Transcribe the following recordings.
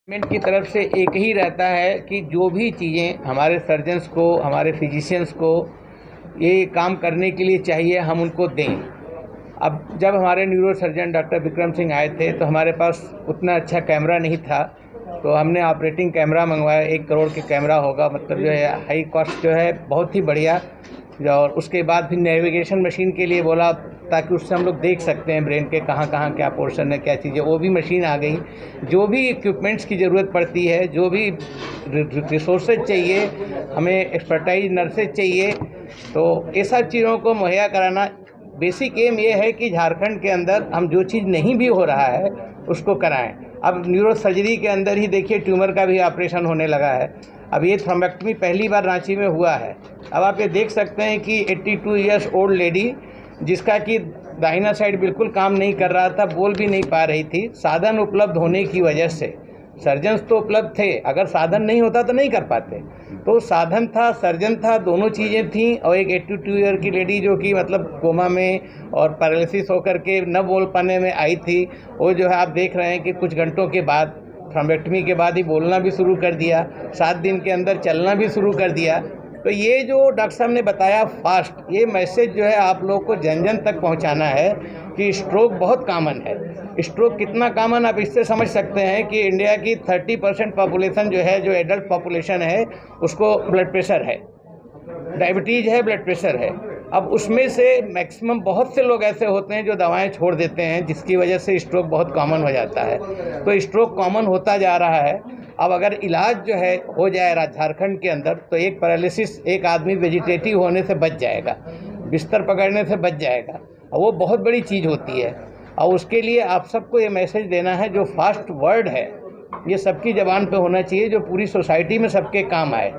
Government की तरफ से एक ही रहता है कि जो भी चीज़ें हमारे सर्जन्स को, हमारे फिजिशियंस को ये काम करने के लिए चाहिए, हम उनको दें। अब जब हमारे neuro surgeon doctor Vikram Singh आए थे तो हमारे पास उतना अच्छा कैमरा नहीं था, तो हमने ऑपरेटिंग कैमरा मंगवाया। 1 करोड़ के कैमरा होगा, मतलब जो है हाई कॉस्ट जो है, बहुत ही बढ़िया। और उसके बाद फिर नेविगेशन मशीन के लिए बोला, ताकि उससे हम लोग देख सकते हैं ब्रेन के कहाँ कहाँ क्या पोर्शन है, क्या चीज़ें। वो भी मशीन आ गई। जो भी इक्विपमेंट्स की ज़रूरत पड़ती है, जो भी रिसोर्सेज चाहिए, हमें एक्सपर्टाइज नर्सेज चाहिए, तो ये सब चीज़ों को मुहैया कराना। बेसिक एम ये है कि झारखंड के अंदर हम जो चीज़ नहीं भी हो रहा है उसको कराएं। अब न्यूरो सर्जरी के अंदर ही देखिए, ट्यूमर का भी ऑपरेशन होने लगा है। अब ये थ्रोम्बेक्टमी पहली बार रांची में हुआ है। अब आप ये देख सकते हैं कि 82 ईयर्स ओल्ड लेडी, जिसका कि दाहिना साइड बिल्कुल काम नहीं कर रहा था, बोल भी नहीं पा रही थी, साधन उपलब्ध होने की वजह से। सर्जन्स तो उपलब्ध थे, अगर साधन नहीं होता तो नहीं कर पाते। तो साधन था, सर्जन था, दोनों चीज़ें थी। और एक 82 ईयर की लेडी जो कि मतलब कोमा में और पैरालिसिस होकर के न बोल पाने में आई थी, वो जो है आप देख रहे हैं कि कुछ घंटों के बाद, थ्रोम्बेक्टमी के बाद ही बोलना भी शुरू कर दिया, 7 दिन के अंदर चलना भी शुरू कर दिया। तो ये जो डॉक्टर साहब ने बताया फास्ट, ये मैसेज जो है आप लोगों को जन जन तक पहुंचाना है कि स्ट्रोक बहुत कॉमन है। स्ट्रोक कितना कॉमन, आप इससे समझ सकते हैं कि इंडिया की 30% पॉपुलेशन जो है, जो एडल्ट पॉपुलेशन है, उसको ब्लड प्रेशर है, डायबिटीज़ है, ब्लड प्रेशर है। अब उसमें से मैक्सिमम बहुत से लोग ऐसे होते हैं जो दवाएं छोड़ देते हैं, जिसकी वजह से स्ट्रोक बहुत कॉमन हो जाता है। तो स्ट्रोक कॉमन होता जा रहा है। अब अगर इलाज जो है हो जाए झारखंड के अंदर, तो एक पैरालिसिस, एक आदमी वेजिटेटिव होने से बच जाएगा, बिस्तर पकड़ने से बच जाएगा, और वो बहुत बड़ी चीज़ होती है। और उसके लिए आप सबको ये मैसेज देना है, जो फास्ट वर्ड है ये सबकी ज़बान पे होना चाहिए, जो पूरी सोसाइटी में सबके काम आए।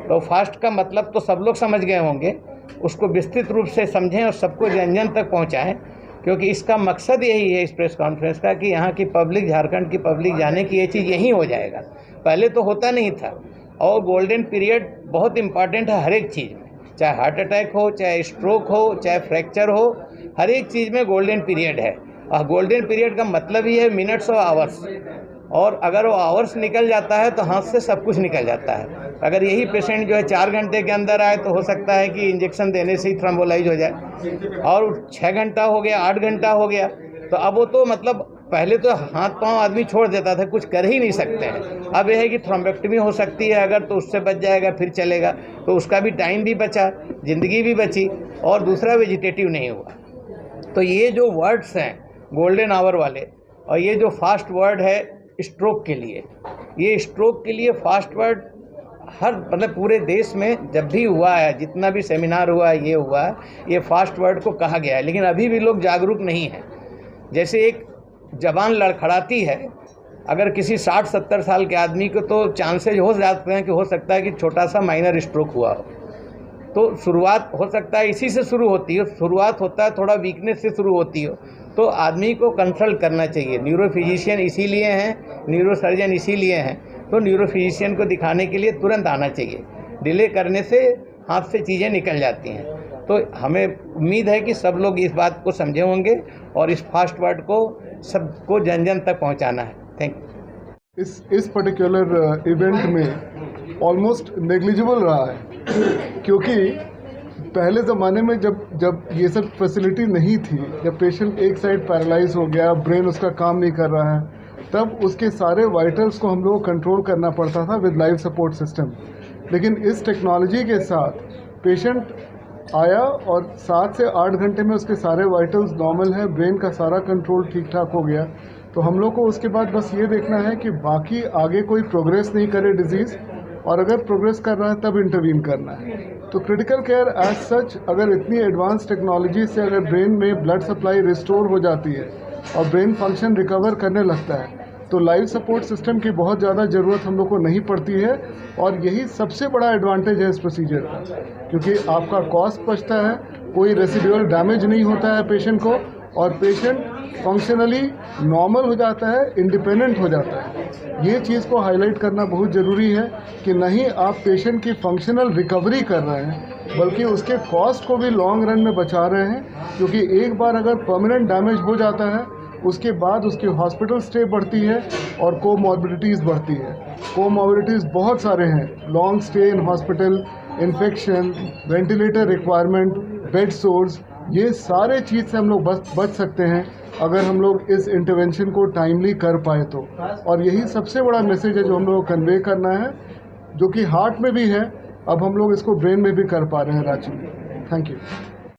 तो फास्ट का मतलब तो सब लोग समझ गए होंगे, उसको विस्तृत रूप से समझें और सबको जन जन तक पहुंचाएं, क्योंकि इसका मकसद यही है इस प्रेस कॉन्फ्रेंस का, कि यहाँ की पब्लिक, झारखंड की पब्लिक जाने की ये चीज़ यहीं हो जाएगा। पहले तो होता नहीं था। और गोल्डन पीरियड बहुत इम्पॉर्टेंट है हर एक चीज़ में, चाहे हार्ट अटैक हो, चाहे स्ट्रोक हो, चाहे फ्रैक्चर हो, हर एक चीज़ में गोल्डन पीरियड है। और गोल्डन पीरियड का मतलब ही है मिनट्स और आवर्स। और अगर वो आवर्स निकल जाता है तो हाथ से सब कुछ निकल जाता है। अगर यही पेशेंट जो है 4 घंटे के अंदर आए, तो हो सकता है कि इंजेक्शन देने से ही थ्रोम्बोलाइज हो जाए। और 6 घंटा हो गया, 8 घंटा हो गया, तो अब वो तो मतलब पहले तो हाथ पांव आदमी छोड़ देता था, कुछ कर ही नहीं सकते हैं। अब यह है कि थ्रोम्बेक्टमी हो सकती है अगर, तो उससे बच जाएगा, फिर चलेगा, तो उसका भी टाइम भी बचा, ज़िंदगी भी बची, और दूसरा वेजिटेटिव नहीं हुआ। तो ये जो वर्ड्स हैं गोल्डन आवर वाले, और ये जो फास्ट वर्ड है स्ट्रोक के लिए, ये स्ट्रोक के लिए फास्ट वर्ड हर मतलब पूरे देश में जब भी हुआ है, जितना भी सेमिनार हुआ है, ये हुआ है, ये फास्ट वर्ड को कहा गया है। लेकिन अभी भी लोग जागरूक नहीं हैं। जैसे एक जबान लड़खड़ाती है, अगर किसी 60-70 साल के आदमी को, तो चांसेज हो जाते हैं कि हो सकता है कि छोटा सा माइनर स्ट्रोक हुआ हो। तो शुरुआत हो सकता है इसी से शुरू होती हो, शुरुआत होता है थोड़ा वीकनेस से शुरू होती हो, तो आदमी को कंसल्ट करना चाहिए। न्यूरो फिजिशियन इसीलिए हैं, न्यूरो सर्जन इसीलिए हैं, तो न्यूरो फिजिशियन को दिखाने के लिए तुरंत आना चाहिए। डिले करने से हाथ से चीज़ें निकल जाती हैं। तो हमें उम्मीद है कि सब लोग इस बात को समझे होंगे और इस फास्ट वर्ड को सबको जन जन तक पहुंचाना है। Thank you. इस पर्टिकुलर इवेंट में ऑलमोस्ट नेग्लिजिबल रहा है, क्योंकि पहले ज़माने में जब ये सब फैसिलिटी नहीं थी, जब पेशेंट एक साइड पैरालाइज हो गया, ब्रेन उसका काम नहीं कर रहा है, तब उसके सारे वाइटल्स को हम लोग को कंट्रोल करना पड़ता था विद लाइफ सपोर्ट सिस्टम। लेकिन इस टेक्नोलॉजी के साथ पेशेंट आया और 7 से 8 घंटे में उसके सारे वाइटल्स नॉर्मल है, ब्रेन का सारा कंट्रोल ठीक ठाक हो गया। तो हम लोग को उसके बाद बस ये देखना है कि बाकी आगे कोई प्रोग्रेस नहीं करे डिजीज़, और अगर प्रोग्रेस कर रहा है तब इंटरवीन करना है। तो क्रिटिकल केयर एज सच, अगर इतनी एडवांस टेक्नोलॉजी से अगर ब्रेन में ब्लड सप्लाई रिस्टोर हो जाती है और ब्रेन फंक्शन रिकवर करने लगता है, तो लाइफ सपोर्ट सिस्टम की बहुत ज़्यादा ज़रूरत हम लोग को नहीं पड़ती है। और यही सबसे बड़ा एडवांटेज है इस प्रोसीजर का, क्योंकि आपका कॉस्ट बचता है, कोई रेसिडुअल डैमेज नहीं होता है पेशेंट को, और पेशेंट फंक्शनली नॉर्मल हो जाता है, इंडिपेंडेंट हो जाता है। ये चीज़ को हाईलाइट करना बहुत ज़रूरी है कि नहीं आप पेशेंट की फंक्शनल रिकवरी कर रहे हैं, बल्कि उसके कॉस्ट को भी लॉन्ग रन में बचा रहे हैं। क्योंकि एक बार अगर परमानेंट डैमेज हो जाता है उसके बाद उसकी हॉस्पिटल स्टे बढ़ती है और कोमॉर्बिडिटीज़ बढ़ती है। कोमॉर्बिडिटीज़ बहुत सारे हैं, long stay in hospital, infection, ventilator requirement, bed source, ये सारे चीज़ से हम लोग बच सकते हैं अगर हम लोग इस इंटरवेंशन को टाइमली कर पाए तो। और यही सबसे बड़ा मैसेज है जो हम लोग को कन्वे करना है, जो कि हार्ट में भी है, अब हम लोग इसको ब्रेन में भी कर पा रहे हैं रांची में। Thank you.